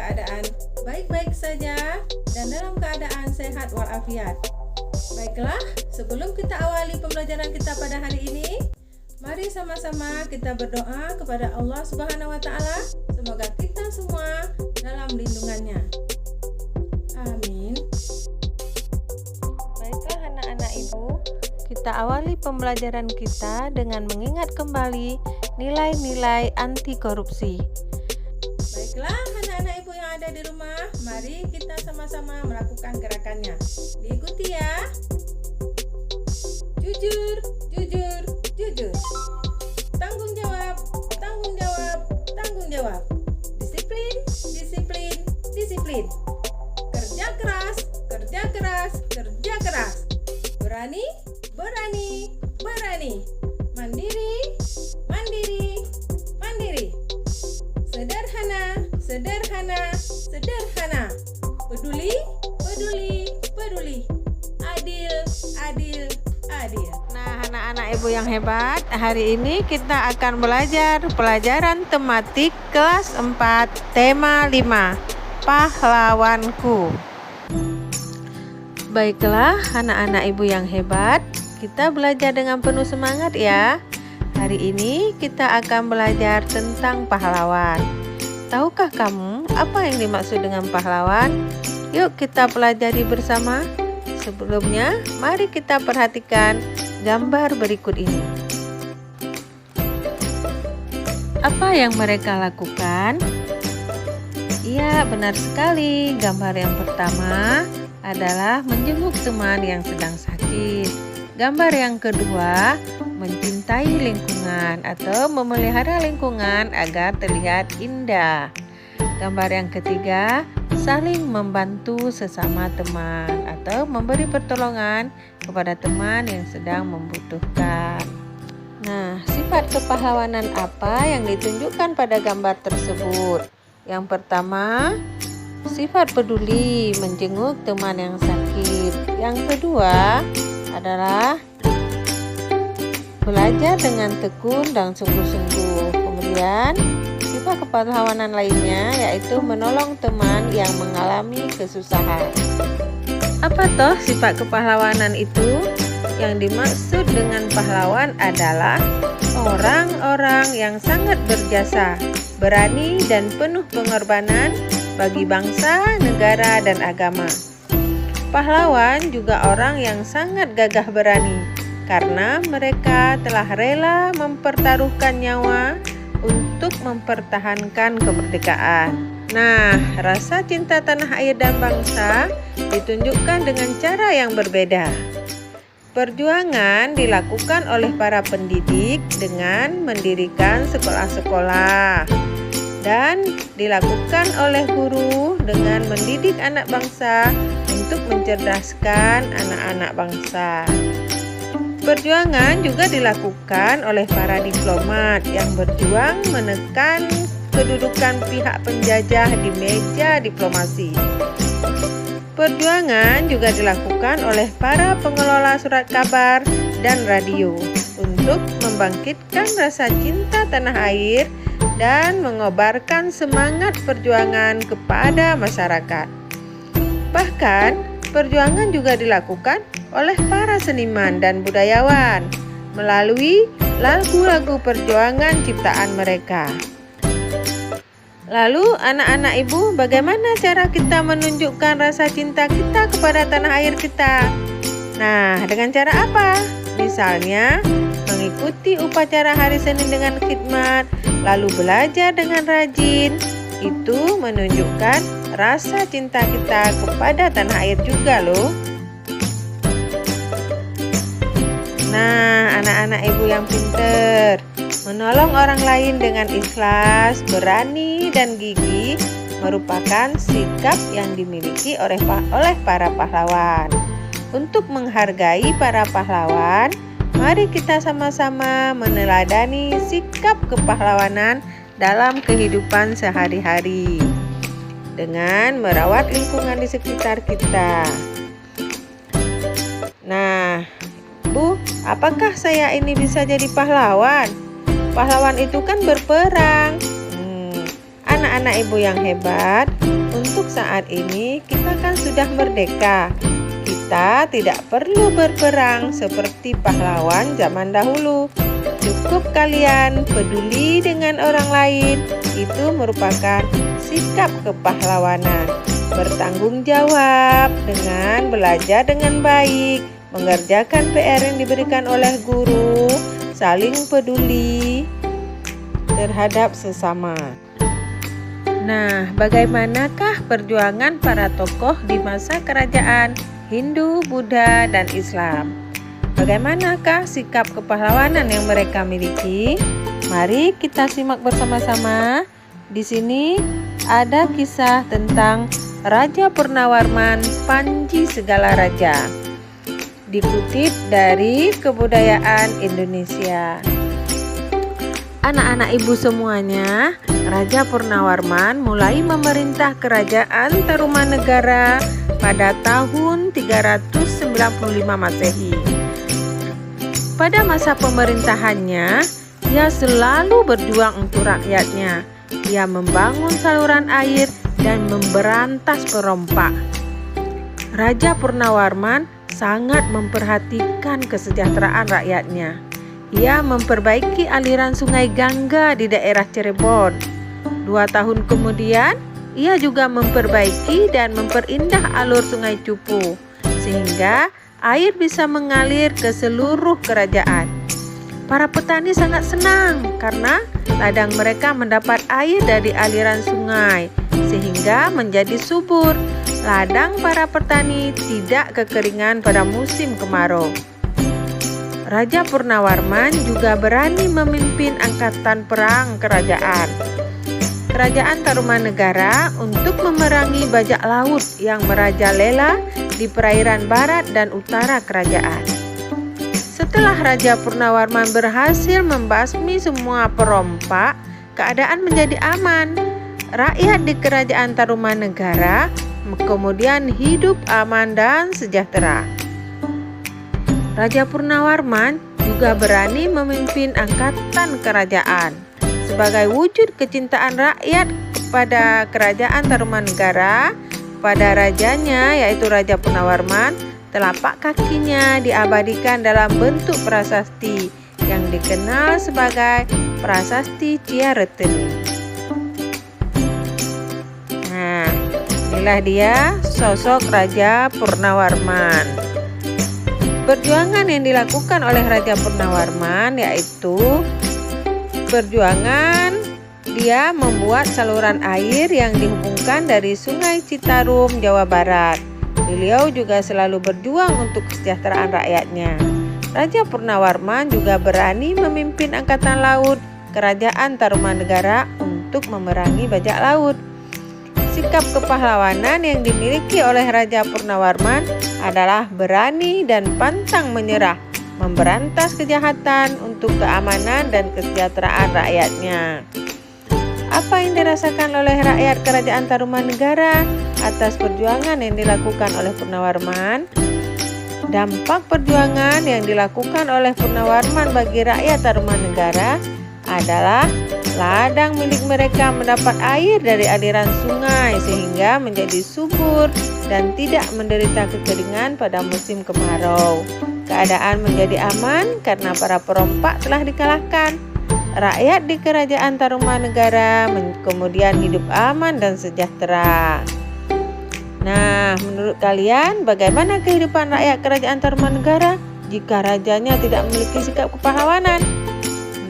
keadaan baik-baik saja dan dalam keadaan sehat walafiat. Baiklah, sebelum kita awali pembelajaran kita pada hari ini, mari sama-sama kita berdoa kepada Allah Subhanahu wa Ta'ala. Semoga kita semua dalam lindungannya. Amin. Baiklah anak-anak ibu, kita awali pembelajaran kita dengan mengingat kembali nilai-nilai anti korupsi. Baiklah anak-anak ibu yang ada di rumah, mari kita sama-sama melakukan gerakannya. Diikuti ya. Jujur, jujur, jujur. Tanggung jawab, tanggung jawab, tanggung jawab. Disiplin, disiplin, disiplin. Kerja keras, kerja keras, kerja keras. Berani, berani, berani. Mandiri, mandiri, mandiri. Sederhana, sederhana, sederhana. Peduli, peduli, peduli. Adil, adil, adil. Nah, anak-anak ibu yang hebat, hari ini kita akan belajar pelajaran tematik kelas 4, tema 5, pahlawanku. Baiklah, anak-anak ibu yang hebat, kita belajar dengan penuh semangat ya. Hari ini kita akan belajar tentang pahlawan. Tahukah kamu apa yang dimaksud dengan pahlawan? Yuk kita pelajari bersama. Sebelumnya, mari kita perhatikan gambar berikut ini. Apa yang mereka lakukan? Iya, benar sekali. Gambar yang pertama adalah menjenguk teman yang sedang sakit. Gambar yang kedua, mencintai lingkungan atau memelihara lingkungan agar terlihat indah. Gambar yang ketiga, saling membantu sesama teman atau memberi pertolongan kepada teman yang sedang membutuhkan. Nah, sifat kepahlawanan apa yang ditunjukkan pada gambar tersebut? Yang pertama, sifat peduli, menjenguk teman yang sakit. Yang kedua adalah belajar dengan tekun dan sungguh-sungguh. Kemudian sifat kepahlawanan lainnya yaitu menolong teman yang mengalami kesusahan. Apa toh sifat kepahlawanan itu? Yang dimaksud dengan pahlawan adalah orang-orang yang sangat berjasa, berani dan penuh pengorbanan bagi bangsa, negara dan agama. Pahlawan juga orang yang sangat gagah berani karena mereka telah rela mempertaruhkan nyawa untuk mempertahankan kemerdekaan. Nah, rasa cinta tanah air dan bangsa ditunjukkan dengan cara yang berbeda. Perjuangan dilakukan oleh para pendidik dengan mendirikan sekolah-sekolah dan dilakukan oleh guru dengan mendidik anak bangsa untuk mencerdaskan anak-anak bangsa. Perjuangan juga dilakukan oleh para diplomat yang berjuang menekan kedudukan pihak penjajah di meja diplomasi. Perjuangan juga dilakukan oleh para pengelola surat kabar dan radio untuk membangkitkan rasa cinta tanah air dan mengobarkan semangat perjuangan kepada masyarakat. Bahkan, perjuangan juga dilakukan oleh para seniman dan budayawan melalui lagu-lagu perjuangan ciptaan mereka. Lalu anak-anak ibu, bagaimana cara kita menunjukkan rasa cinta kita kepada tanah air kita? Nah, dengan cara apa? Misalnya, mengikuti upacara hari Senin dengan khidmat, lalu belajar dengan rajin. Itu menunjukkan rasa cinta kita kepada tanah air juga loh. Nah, anak-anak ibu yang pinter, menolong orang lain dengan ikhlas, berani, dan gigih merupakan sikap yang dimiliki oleh para pahlawan. Untuk menghargai para pahlawan, mari kita sama-sama meneladani sikap kepahlawanan dalam kehidupan sehari-hari dengan merawat lingkungan di sekitar kita. Nah, Bu, apakah saya ini bisa jadi pahlawan? Pahlawan itu kan berperang. anak-anak ibu yang hebat, untuk saat ini kita kan sudah merdeka. Kita tidak perlu berperang seperti pahlawan zaman dahulu. Cukup kalian peduli dengan orang lain, itu merupakan sikap kepahlawanan. Bertanggung jawab dengan belajar dengan baik, mengerjakan PR yang diberikan oleh guru, saling peduli terhadap sesama. Nah, bagaimanakah perjuangan para tokoh di masa kerajaan Hindu, Buddha, dan Islam? Bagaimanakah sikap kepahlawanan yang mereka miliki? Mari kita simak bersama-sama. Di sini ada kisah tentang Raja Purnawarman, Panji Segala Raja. Dikutip dari Kebudayaan Indonesia. Anak-anak ibu semuanya, Raja Purnawarman mulai memerintah kerajaan Tarumanegara pada tahun 395 Masehi. Pada masa pemerintahannya, ia selalu berjuang untuk rakyatnya. Ia membangun saluran air dan memberantas perompak. Raja Purnawarman sangat memperhatikan kesejahteraan rakyatnya. Ia memperbaiki aliran sungai Gangga di daerah Cirebon. 2 tahun kemudian, ia juga memperbaiki dan memperindah alur sungai Cupu, sehingga air bisa mengalir ke seluruh kerajaan. Para petani sangat senang karena ladang mereka mendapat air dari aliran sungai, sehingga menjadi subur. Ladang para petani tidak kekeringan pada musim kemarau. Raja Purnawarman juga berani memimpin angkatan perang kerajaan. Kerajaan Tarumanegara untuk memerangi bajak laut yang merajalela di perairan barat dan utara kerajaan. Setelah Raja Purnawarman berhasil membasmi semua perompak, keadaan menjadi aman. Rakyat di kerajaan Tarumanegara kemudian hidup aman dan sejahtera. Raja Purnawarman juga berani memimpin angkatan kerajaan. Sebagai wujud kecintaan rakyat kepada kerajaan Tarumanegara, pada rajanya yaitu Raja Purnawarman, telapak kakinya diabadikan dalam bentuk prasasti yang dikenal sebagai Prasasti Ciareteni. Nah, inilah dia sosok Raja Purnawarman. Perjuangan yang dilakukan oleh Raja Purnawarman yaitu perjuangan dia membuat saluran air yang dihubungkan dari Sungai Citarum, Jawa Barat. Beliau juga selalu berjuang untuk kesejahteraan rakyatnya. Raja Purnawarman juga berani memimpin angkatan laut kerajaan Tarumanegara untuk memerangi bajak laut. Sikap kepahlawanan yang dimiliki oleh Raja Purnawarman adalah berani dan pantang menyerah, memberantas kejahatan untuk keamanan dan kesejahteraan rakyatnya. Apa yang dirasakan oleh rakyat kerajaan Tarumanegara atas perjuangan yang dilakukan oleh Purnawarman? Dampak perjuangan yang dilakukan oleh Purnawarman bagi rakyat Tarumanegara adalah ladang milik mereka mendapat air dari aliran sungai sehingga menjadi subur dan tidak menderita kekeringan pada musim kemarau. Keadaan menjadi aman karena para perompak telah dikalahkan. Rakyat di kerajaan Tarumanegara kemudian hidup aman dan sejahtera. Nah, menurut kalian bagaimana kehidupan rakyat kerajaan Tarumanegara jika rajanya tidak memiliki sikap kepahlawanan?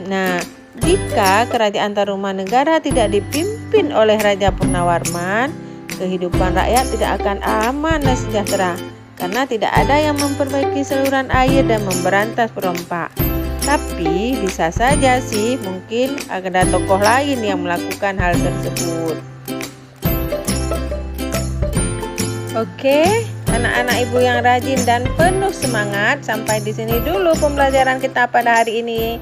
Nah, jika kerajaan Tarumanegara tidak dipimpin oleh Raja Purnawarman, kehidupan rakyat tidak akan aman dan sejahtera karena tidak ada yang memperbaiki saluran air dan memberantas perompak. Tapi bisa saja sih mungkin ada tokoh lain yang melakukan hal tersebut. Oke, anak-anak ibu yang rajin dan penuh semangat, sampai di sini dulu pembelajaran kita pada hari ini.